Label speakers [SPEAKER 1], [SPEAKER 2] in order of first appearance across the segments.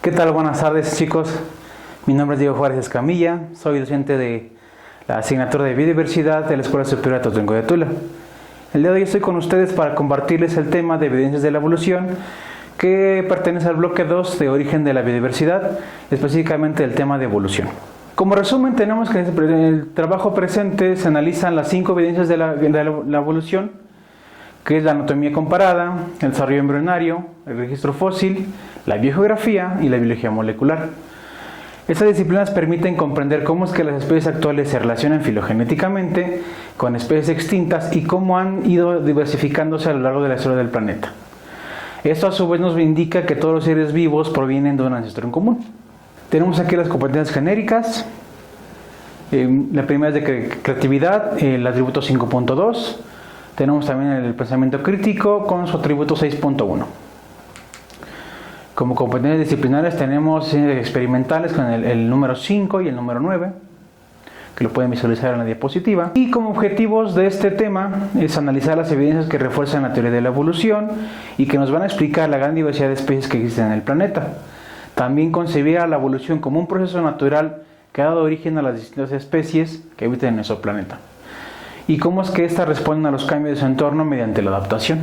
[SPEAKER 1] ¿Qué tal? Buenas tardes, chicos. Mi nombre es Diego Juárez Escamilla, soy docente de la asignatura de Biodiversidad de la Escuela Superior Atotongo de Tula. El día de hoy estoy con ustedes para compartirles el tema de evidencias de la evolución, que pertenece al bloque 2 de origen de la biodiversidad, específicamente el tema de evolución. Como resumen, tenemos que en el trabajo presente se analizan las 5 evidencias de la evolución, que es la anatomía comparada, el desarrollo embrionario, el registro fósil, la biogeografía y la biología molecular. Estas disciplinas permiten comprender cómo es que las especies actuales se relacionan filogenéticamente con especies extintas y cómo han ido diversificándose a lo largo de la historia del planeta. Esto a su vez nos indica que todos los seres vivos provienen de un ancestro en común. Tenemos aquí las competencias genéricas. La primera es de creatividad, el atributo 5.2. Tenemos también el pensamiento crítico con su atributo 6.1. Como competencias disciplinares tenemos experimentales con el número 5 y el número 9, que lo pueden visualizar en la diapositiva. Y como objetivos de este tema es analizar las evidencias que refuerzan la teoría de la evolución y que nos van a explicar la gran diversidad de especies que existen en el planeta. También concebir a la evolución como un proceso natural que ha dado origen a las distintas especies que habitan en nuestro planeta. Y cómo es que éstas responden a los cambios de su entorno mediante la adaptación.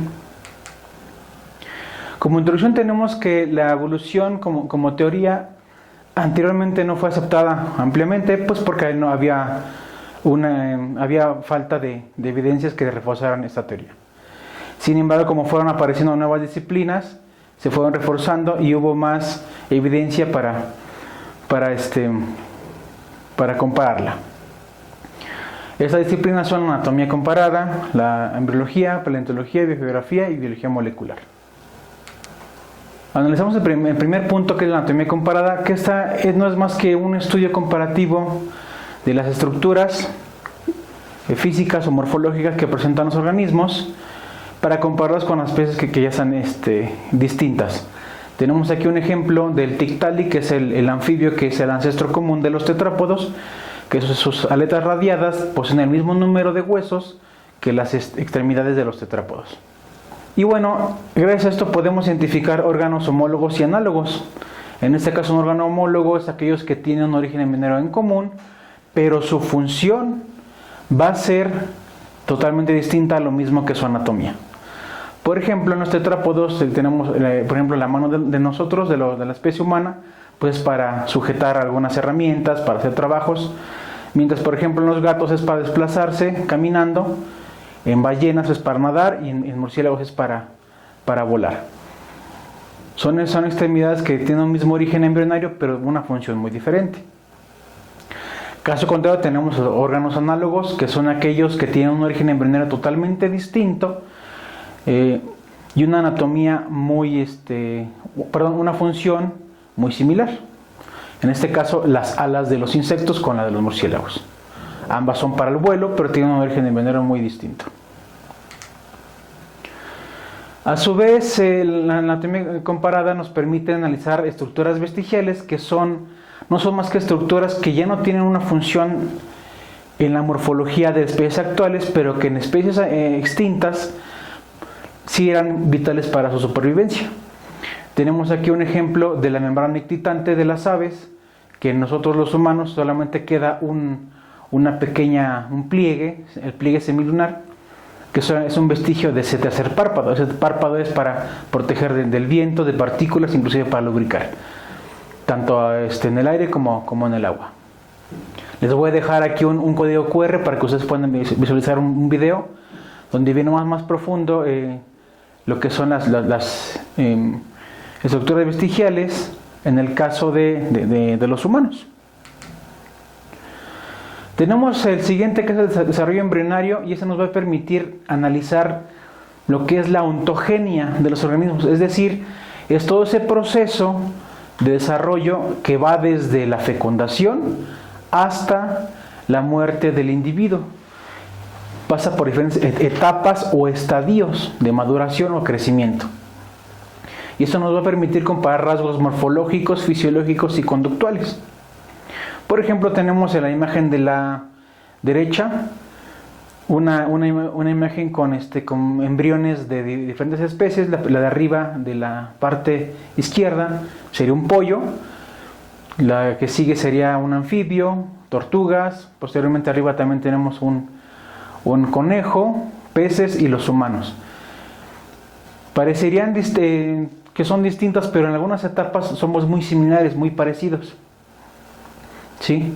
[SPEAKER 1] Como introducción tenemos que la evolución como teoría anteriormente no fue aceptada ampliamente, pues porque no había falta de evidencias que reforzaran esta teoría. Sin embargo, como fueron apareciendo nuevas disciplinas, se fueron reforzando y hubo más evidencia para compararla. Estas disciplinas son la anatomía comparada, la embriología, paleontología, biogeografía y biología molecular. Analizamos el primer punto, que es la anatomía comparada, que esta no es más que un estudio comparativo de las estructuras físicas o morfológicas que presentan los organismos para compararlas con las especies que ya están distintas. Tenemos aquí un ejemplo del Tiktaalik, que es el anfibio, que es el ancestro común de los tetrápodos, que sus aletas radiadas poseen el mismo número de huesos que las extremidades de los tetrápodos. Y bueno, gracias a esto podemos identificar órganos homólogos y análogos. En este caso, un órgano homólogo es aquellos que tienen un origen embrionario en común, pero su función va a ser totalmente distinta a lo mismo que su anatomía. Por ejemplo, en los tetrápodos tenemos, por ejemplo, la mano de nosotros, de la especie humana, pues para sujetar algunas herramientas, para hacer trabajos, mientras por ejemplo en los gatos es para desplazarse caminando, en ballenas es para nadar y en murciélagos es para volar. Son extremidades que tienen un mismo origen embrionario, pero una función muy diferente. Caso contrario, tenemos órganos análogos, que son aquellos que tienen un origen embrionario totalmente distinto y una anatomía una función muy similar. En este caso, las alas de los insectos con la de los murciélagos. Ambas son para el vuelo, pero tienen un origen embrionario muy distinto. A su vez, la anatomía comparada nos permite analizar estructuras vestigiales que no son más que estructuras que ya no tienen una función en la morfología de especies actuales, pero que en especies extintas sí eran vitales para su supervivencia. Tenemos aquí un ejemplo de la membrana nictitante de las aves, que en nosotros los humanos solamente queda un pliegue, el pliegue semilunar, que es un vestigio de ese tercer párpado. Ese párpado es para proteger del viento, de partículas, inclusive para lubricar, tanto en el aire como en el agua. Les voy a dejar aquí un código QR para que ustedes puedan visualizar un video donde viene más profundo lo que son las estructuras vestigiales en el caso de los humanos. Tenemos el siguiente, que es el desarrollo embrionario, y ese nos va a permitir analizar lo que es la ontogenia de los organismos, es decir, es todo ese proceso de desarrollo que va desde la fecundación hasta la muerte del individuo. Pasa por diferentes etapas o estadios de maduración o crecimiento. Y eso nos va a permitir comparar rasgos morfológicos, fisiológicos y conductuales. Por ejemplo, tenemos en la imagen de la derecha una imagen con embriones de diferentes especies. La de arriba, de la parte izquierda, sería un pollo. La que sigue sería un anfibio, tortugas. Posteriormente arriba también tenemos un conejo, peces y los humanos. Parecerían que son distintas, pero en algunas etapas somos muy similares, muy parecidos. ¿Sí?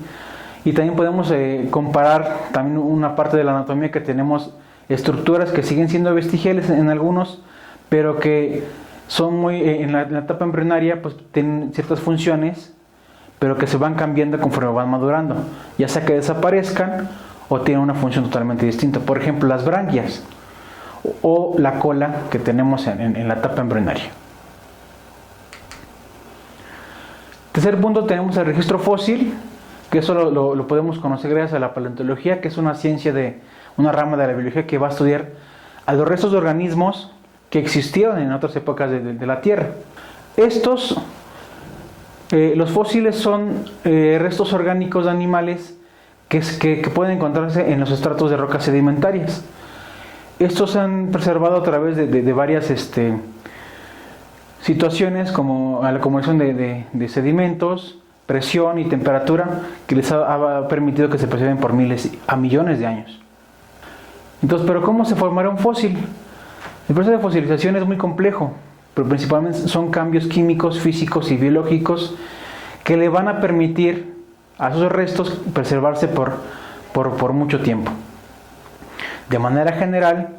[SPEAKER 1] Y también podemos comparar también una parte de la anatomía, que tenemos estructuras que siguen siendo vestigiales en algunos, pero que son muy en la etapa embrionaria, pues tienen ciertas funciones, pero que se van cambiando conforme van madurando, ya sea que desaparezcan o tienen una función totalmente distinta. Por ejemplo, las branquias o la cola que tenemos en la etapa embrionaria. Tercer punto, tenemos el registro fósil, que eso lo podemos conocer gracias a la paleontología, que es una ciencia una rama de la biología que va a estudiar a los restos de organismos que existieron en otras épocas de la Tierra. Los fósiles son restos orgánicos de animales que pueden encontrarse en los estratos de rocas sedimentarias. Estos se han preservado a través de varias situaciones, como la acumulación de sedimentos, presión y temperatura, que les ha permitido que se preserven por miles a millones de años. Entonces, ¿pero cómo se formará un fósil? El proceso de fosilización es muy complejo, pero principalmente son cambios químicos, físicos y biológicos que le van a permitir a esos restos preservarse por mucho tiempo. De manera general,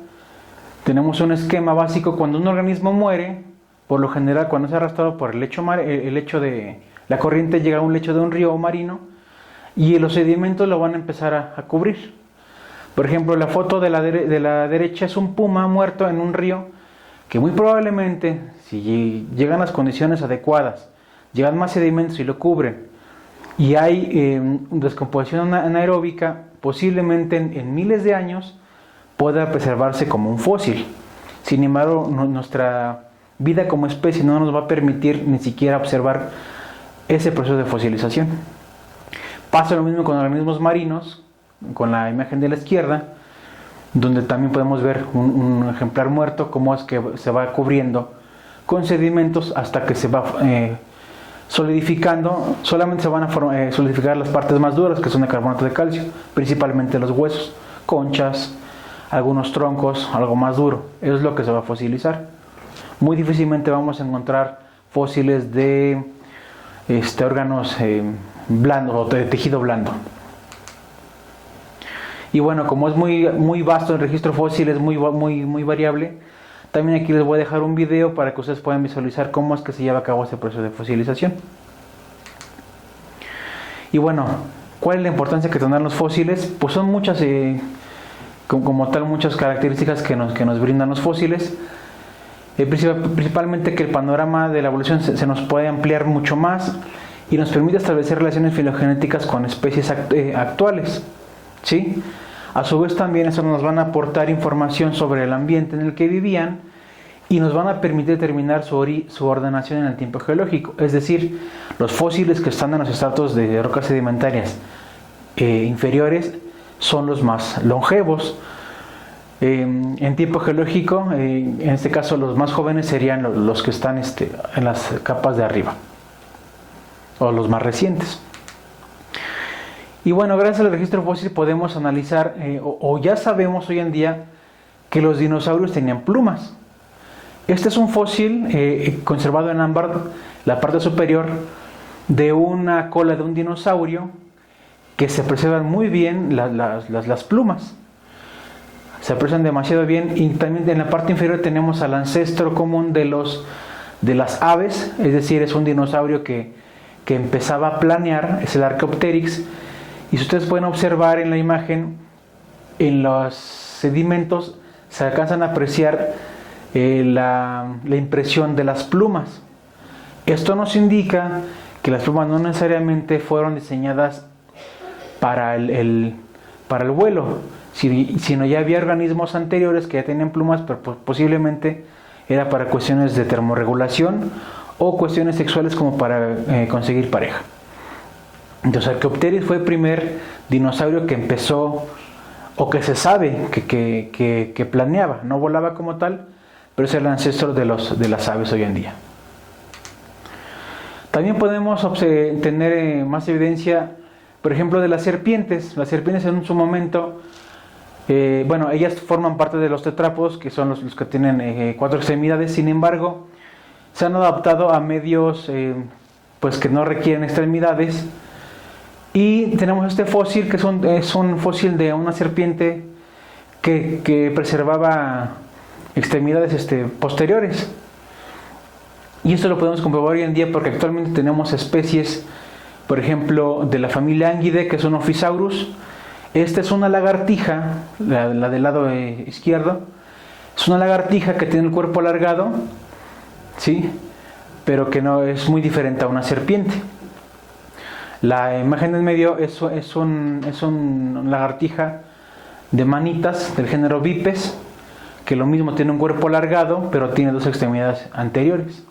[SPEAKER 1] tenemos un esquema básico. Cuando un organismo muere, por lo general, cuando es arrastrado por el lecho de la corriente, llega a un lecho de un río marino y los sedimentos lo van a empezar a cubrir. Por ejemplo, la foto de la derecha es un puma muerto en un río que muy probablemente, si llegan las condiciones adecuadas, llegan más sedimentos y lo cubren, y hay descomposición anaeróbica, posiblemente en miles de años pueda preservarse como un fósil. Sin embargo, nuestra vida como especie no nos va a permitir ni siquiera observar ese proceso de fosilización. Pasa lo mismo con organismos marinos, con la imagen de la izquierda, donde también podemos ver un ejemplar muerto, cómo es que se va cubriendo con sedimentos hasta que se va solidificando. Solamente se van a solidificar las partes más duras, que son de carbonato de calcio, principalmente los huesos, conchas, algunos troncos, algo más duro. Eso es lo que se va a fosilizar. Muy difícilmente vamos a encontrar fósiles de órganos blandos o de tejido blando. Y bueno, como es muy vasto el registro fósil, es muy variable, también aquí les voy a dejar un video para que ustedes puedan visualizar cómo es que se lleva a cabo este proceso de fosilización. Y bueno, ¿cuál es la importancia que tendrán los fósiles? Pues son muchas, como tal, muchas características que nos brindan los fósiles. Principalmente que el panorama de la evolución se nos puede ampliar mucho más y nos permite establecer relaciones filogenéticas con especies actuales. ¿Sí? A su vez también eso nos van a aportar información sobre el ambiente en el que vivían y nos van a permitir determinar su ordenación en el tiempo geológico. Es decir, los fósiles que están en los estratos de rocas sedimentarias inferiores son los más longevos. En tiempo geológico, en este caso los más jóvenes serían los que están en las capas de arriba, o los más recientes. Y bueno, gracias al registro fósil podemos analizar, o ya sabemos hoy en día, que los dinosaurios tenían plumas. Este es un fósil conservado en ámbar, la parte superior, de una cola de un dinosaurio, que se preservan muy bien las plumas. Se aprecian demasiado bien. Y también en la parte inferior tenemos al ancestro común de las aves, es decir, es un dinosaurio que empezaba a planear, es el Archaeopteryx. Y si ustedes pueden observar en la imagen, en los sedimentos se alcanzan a apreciar la impresión de las plumas. Esto nos indica que las plumas no necesariamente fueron diseñadas para el vuelo, sino ya había organismos anteriores que ya tenían plumas, pero posiblemente era para cuestiones de termorregulación o cuestiones sexuales, como para conseguir pareja. Entonces Archaeopteryx fue el primer dinosaurio que empezó o que se sabe que planeaba, no volaba como tal, pero es el ancestro de las aves hoy en día. También podemos tener más evidencia, por ejemplo, de las serpientes. Las serpientes en su momento, ellas forman parte de los tetrápodos, que son los que tienen 4 extremidades. Sin embargo, se han adaptado a medios pues que no requieren extremidades. Y tenemos este fósil, que es un fósil de una serpiente que preservaba extremidades posteriores. Y esto lo podemos comprobar hoy en día porque actualmente tenemos especies, por ejemplo, de la familia Anguidae, que es un Ophisaurus. Esta es una lagartija, la del lado izquierdo. Es una lagartija que tiene el cuerpo alargado, ¿sí? Pero que no es muy diferente a una serpiente. La imagen del medio es un lagartija de manitas del género Bipes, que lo mismo tiene un cuerpo alargado, pero tiene 2 extremidades anteriores.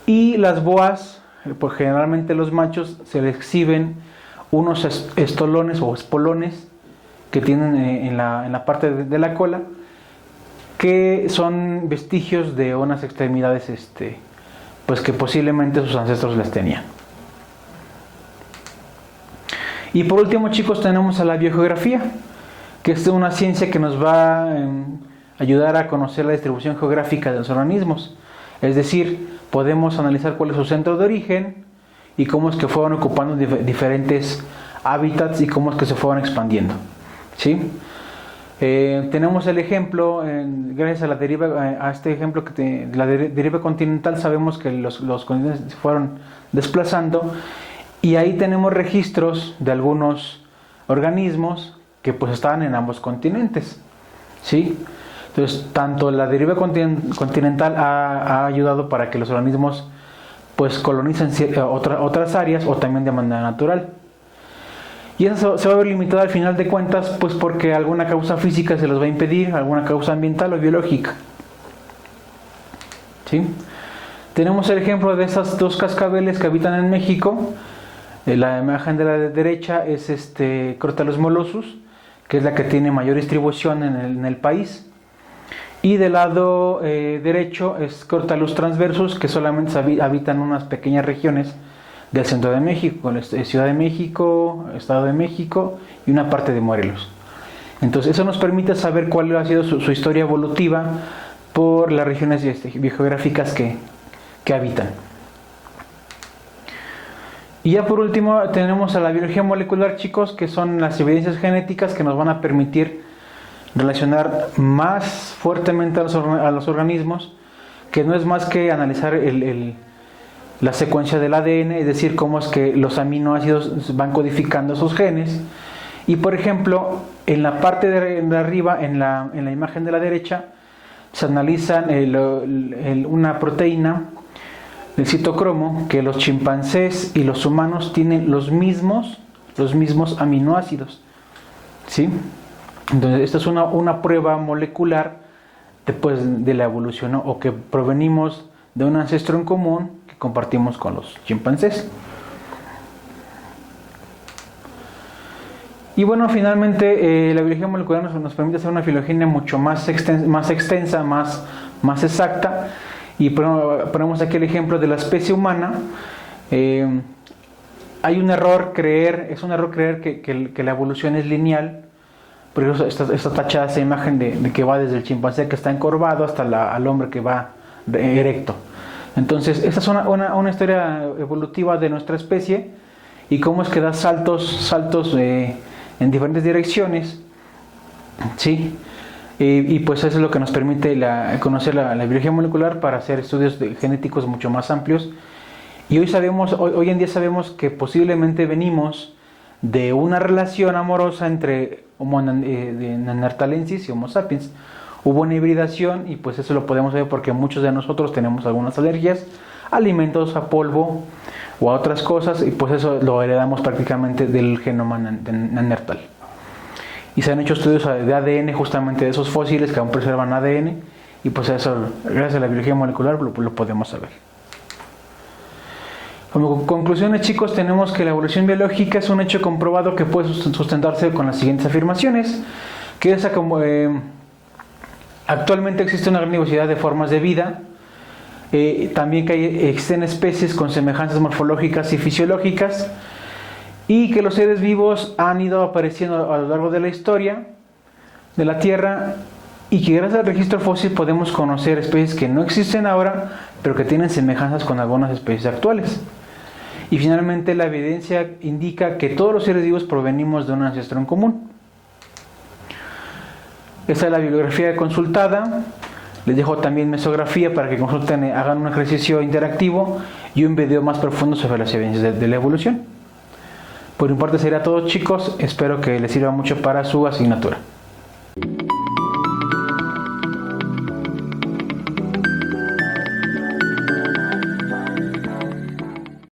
[SPEAKER 1] Y las boas, pues generalmente los machos, se les exhiben unos estolones o espolones que tienen en la parte de la cola, que son vestigios de unas extremidades pues que posiblemente sus ancestros les tenían. Y por último, chicos, tenemos a la biogeografía, que es una ciencia que nos va a ayudar a conocer la distribución geográfica de los organismos. Es decir, podemos analizar cuál es su centro de origen y cómo es que fueron ocupando diferentes hábitats y cómo es que se fueron expandiendo, ¿sí? Tenemos el ejemplo, gracias a la deriva, a este ejemplo la deriva continental, sabemos que los continentes se fueron desplazando, y ahí tenemos registros de algunos organismos que pues estaban en ambos continentes, ¿sí? Entonces, tanto la deriva continental ha ayudado para que los organismos pues colonicen otras áreas, o también de manera natural. Y eso se va a ver limitado al final de cuentas, pues porque alguna causa física se los va a impedir, alguna causa ambiental o biológica, ¿sí? Tenemos el ejemplo de esas 2 cascabeles que habitan en México. La imagen de la derecha es Crotalus molossus, que es la que tiene mayor distribución en el país. Y del lado derecho es Crotalus transversus, que solamente habitan unas pequeñas regiones del centro de México, Ciudad de México, Estado de México y una parte de Morelos. Entonces eso nos permite saber cuál ha sido su historia evolutiva por las regiones biogeográficas que habitan. Y ya por último tenemos a la biología molecular, chicos, que son las evidencias genéticas que nos van a permitir relacionar más fuertemente a los organismos, que no es más que analizar la secuencia del ADN, es decir, cómo es que los aminoácidos van codificando esos genes. Y por ejemplo, en la parte de arriba, en la imagen de la derecha, se analizan una proteína, el citocromo, que los chimpancés y los humanos tienen los mismos aminoácidos, ¿sí? Entonces esta es una prueba molecular después de la evolución, ¿no? O que provenimos de un ancestro en común que compartimos con los chimpancés. Y bueno, finalmente la biología molecular nos permite hacer una filogenia mucho más extensa, más exacta. Y ponemos aquí el ejemplo de la especie humana. Hay un error creer que la evolución es lineal. Por eso está tachada esa imagen de que va desde el chimpancé que está encorvado hasta al hombre que va erecto. Entonces, esta es una historia evolutiva de nuestra especie y cómo es que da saltos en diferentes direcciones, ¿sí? Y pues eso es lo que nos permite conocer la biología molecular para hacer estudios genéticos mucho más amplios. Y hoy en día sabemos que posiblemente venimos de una relación amorosa entre Homo neanderthalensis y Homo sapiens. Hubo una hibridación y pues eso lo podemos ver porque muchos de nosotros tenemos algunas alergias a alimentos, a polvo o a otras cosas, y pues eso lo heredamos prácticamente del genoma neandertal. Y se han hecho estudios de ADN justamente de esos fósiles que aún preservan ADN, y pues eso, gracias a la biología molecular, lo podemos saber. Como conclusiones, chicos, tenemos que la evolución biológica es un hecho comprobado que puede sustentarse con las siguientes afirmaciones, que es como actualmente existe una gran diversidad de formas de vida, también que existen especies con semejanzas morfológicas y fisiológicas, y que los seres vivos han ido apareciendo a lo largo de la historia de la Tierra, y que gracias al registro fósil podemos conocer especies que no existen ahora, pero que tienen semejanzas con algunas especies actuales. Y finalmente la evidencia indica que todos los seres vivos provenimos de un ancestro en común. Esta es la bibliografía consultada. Les dejo también mesografía para que consulten, hagan un ejercicio interactivo y un video más profundo sobre las evidencias de la evolución. Por mi parte sería todo, chicos. Espero que les sirva mucho para su asignatura.